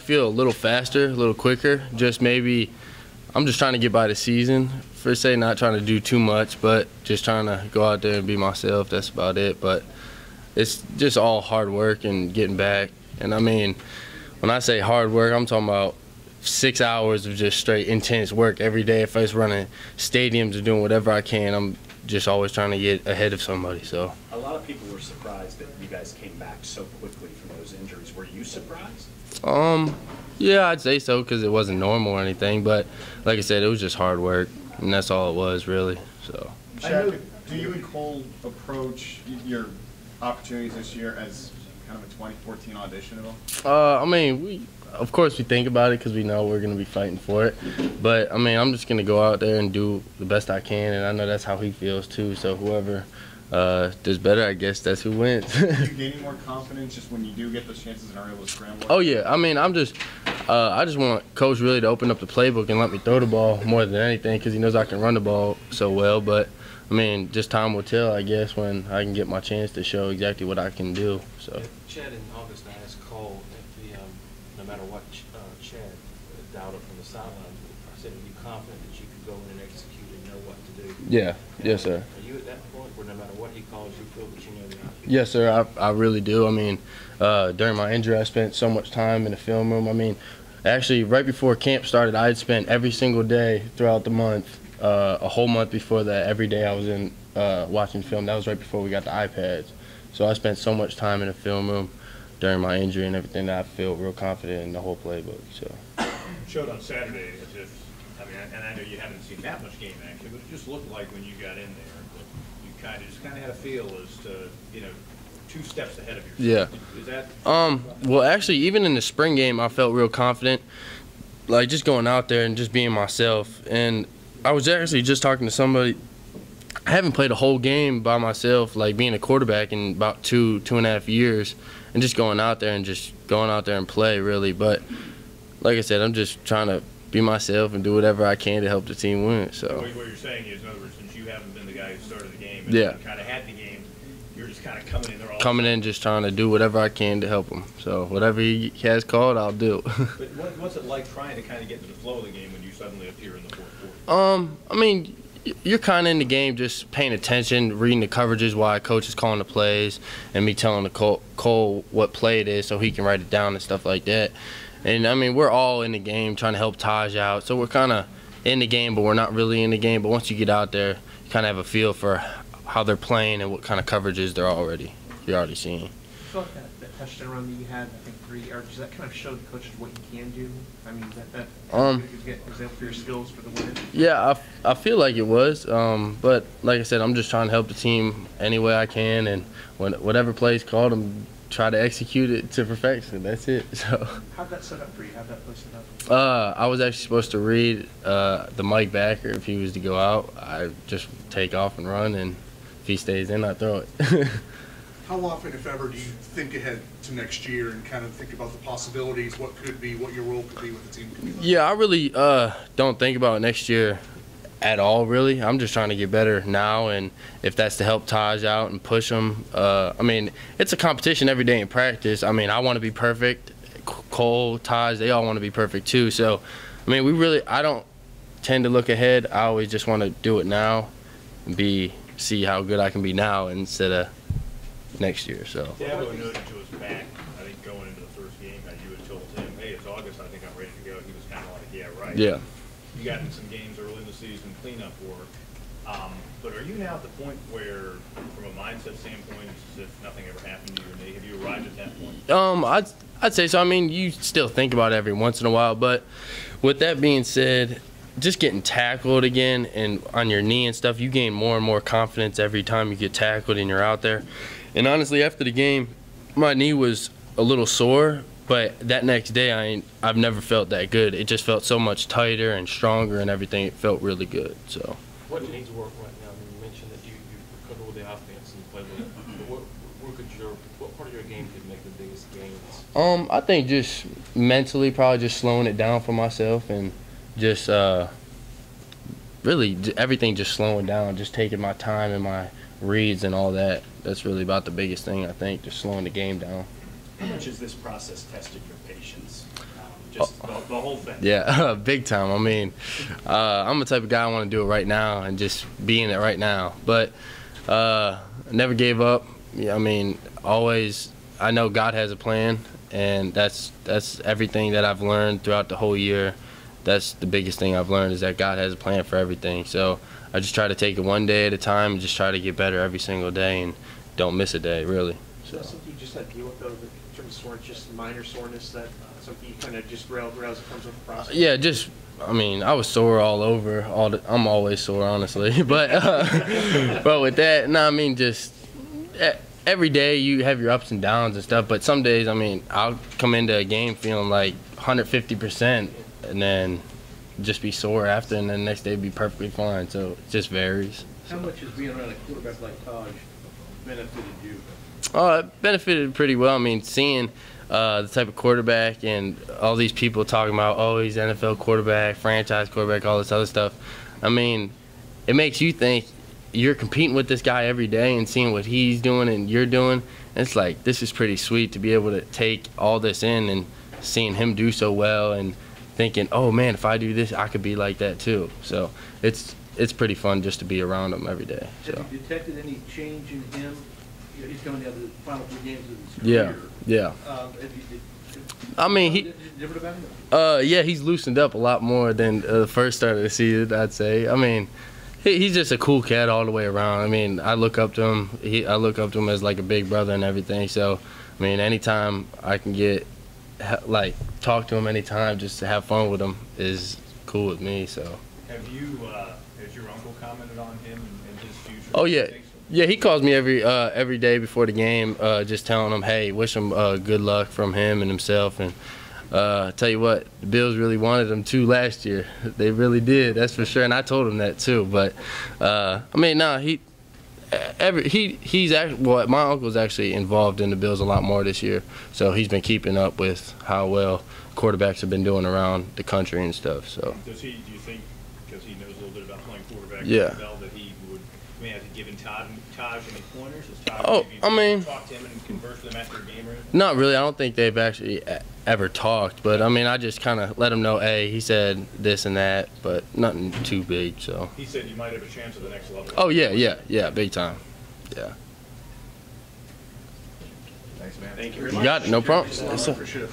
feel a little faster, a little quicker. Just maybe I'm just trying to get by the season. For say, not trying to do too much, but just trying to go out there and be myself. That's about it. But it's just all hard work and getting back. And I mean, when I say hard work, I'm talking about 6 hours of just straight intense work every day. If I was running stadiums or doing whatever I can, I'm just always trying to get ahead of somebody. So a lot of people were surprised that you guys came back so quickly from those injuries. Were you surprised? Yeah, I'd say so because it wasn't normal or anything. But like I said, it was just hard work, and that's all it was really. So. Shaq, do you and Cole approach your opportunities this year as kind of a 2014 audition at all? I mean, of course we think about it because we know we're going to be fighting for it. But, I mean, I'm just going to go out there and do the best I can, and I know that's how he feels too. So whoever does better, I guess that's who wins. Are you gaining more confidence just when you do get those chances and are able to scramble? Oh, yeah. I mean, I just want Coach really to open up the playbook and let me throw the ball more than anything because he knows I can run the ball so well. But I mean, just time will tell, I guess, when I can get my chance to show exactly what I can do. So. Chad, in August, I asked Cole if no matter what Chad dialed up from the sideline, I said, are you confident that you could go in and execute and know what to do? Yeah. Yes, sir. Are you at that point where no matter what he calls, you feel that you know the outfit? Yes, sir. I really do. I mean, during my injury, I spent so much time in the film room. I mean, actually, right before camp started, I had spent every single day throughout the month. A whole month before that, every day I was in watching film. That was right before we got the iPads. So I spent so much time in the film room during my injury and everything that I feel real confident in the whole playbook. So. Showed on Saturday as if, I mean, and I know you haven't seen that much game action, but it just looked like when you got in there that you kind of had a feel as to, 2 steps ahead of yourself. Yeah. Is that? Well, actually, even in the spring game, I felt real confident, like just going out there and just being myself. And I was actually just talking to somebody. I haven't played a whole game by myself, like being a quarterback, in about 2.5 years, and just going out there and play, really. But like I said, I'm just trying to be myself and do whatever I can to help the team win. So. What you're saying is, in other words, since you haven't been the guy who started the game and yeah. kind of had the game, you're just kind of coming in there all coming in, just trying to do whatever I can to help him. So whatever he has called, I'll do. But what's it like trying to kind of get into the flow of the game when you suddenly appear in the fourth quarter? I mean, you're kind of in the game just paying attention, reading the coverages while coach is calling the plays, and me telling Cole what play it is so he can write it down and stuff like that. And, I mean, we're all in the game trying to help Taj out. So we're kind of in the game, but we're not really in the game. But once you get out there, you kind of have a feel for how they're playing and what kind of coverages you're already seeing. I feel like that touchdown run that you had, I think 3 yards, does that kind of show the coaches what you can do? I mean, that example for your skills for the win? Yeah, I feel like it was. But like I said, I'm just trying to help the team any way I can, and whatever play's called, I'm try to execute it to perfection. That's it. So. How'd that set up for you? How'd that play set up? I was actually supposed to read the Mike backer if he was to go out. I just take off and run, and if he stays in, I throw it. How often, if ever, do you think ahead to next year and kind of think about the possibilities, what could be, what your role could be, what the team could be? Yeah, I really don't think about next year at all, really. I'm just trying to get better now, and if that's to help Taj out and push him. I mean, it's a competition every day in practice. I mean, I want to be perfect. Cole, Taj, they all want to be perfect too. So, I mean, I don't tend to look ahead. I always just want to do it now and see how good I can be now instead of next year. So. Dabo noted to his back, I think, going into the first game, that you had told him, hey, it's August, I think I'm ready to go. He was kind of like, yeah, right. Yeah. You got in some games early in the season, cleanup work. But are you now at the point where, from a mindset standpoint, it's as if nothing ever happened to you or knee? Have you arrived at that point? I'd say so. I mean, you still think about it every once in a while, but with that being said, just getting tackled again and on your knee and stuff, you gain more and more confidence every time you get tackled and you're out there. And honestly, after the game, my knee was a little sore, but that next day I've never felt that good. It just felt so much tighter and stronger and everything. It felt really good. So. What needs work right now? I mean, you mentioned that you cover with the offense and play with it. But what part of your game could make the biggest gains? I think just mentally, probably just slowing it down for myself and just really everything just slowing down, just taking my time and my reads and all that. That's really about the biggest thing, I think, just slowing the game down. How much has this process tested your patience? Just the whole thing. Yeah, big time. I mean, I'm the type of guy I want to do it right now and just be in it right now. But never gave up. Yeah, I mean, always. I know God has a plan, and that's everything that I've learned throughout the whole year. That's the biggest thing I've learned, is that God has a plan for everything. So I just try to take it one day at a time and just try to get better every single day and don't miss a day, really. So that's something you just had to deal with, though, in terms of soreness, just minor soreness, that something you kind of just realize it comes with the process? Yeah, just, I mean, I was sore all over. I'm always sore, honestly. But with that, no, I mean, just every day you have your ups and downs and stuff. But some days, I mean, I'll come into a game feeling like 150%. And then just be sore after, and then the next day be perfectly fine. So it just varies. How much has being around a quarterback like Taj benefited you? It benefited pretty well. I mean, seeing the type of quarterback and all these people talking about, oh, he's NFL quarterback, franchise quarterback, all this other stuff. I mean, it makes you think you're competing with this guy every day and seeing what he's doing and you're doing. And it's like, this is pretty sweet to be able to take all this in and seeing him do so well and thinking, oh man, if I do this, I could be like that too. So it's pretty fun just to be around him every day. So. Have you detected any change in him? You know, he's coming out of the final 3 games of his career. Yeah. I mean, different about him? yeah, he's loosened up a lot more than the first start of the season, I'd say. I mean, he's just a cool cat all the way around. I mean, I look up to him. I look up to him as like a big brother and everything. So, I mean, anytime I can talk to him anytime, just to have fun with him is cool with me. So. Have you, has your uncle commented on him and his future? Oh yeah, yeah. He calls me every day before the game, just telling him, hey, wish him good luck from him and himself. And tell you what, the Bills really wanted him too last year. They really did, that's for sure. And I told him that too. But I mean, no, he's actually, well, my uncle's actually involved in the Bills a lot more this year, so he's been keeping up with how well quarterbacks have been doing around the country and stuff. So do you think, because he knows a little bit about playing quarterback, yeah, that he would, I mean, has he given Taj any pointers? Has Taj talked to him and conversed with him after a game or anything? Not really. I don't think they've actually ever talked, but I mean, I just kind of let him know, hey, he said this and that, but nothing too big. So he said you might have a chance at the next level. Oh yeah, big time. Yeah. Thanks, man. Thank you very You much. got it. No problem. For sure.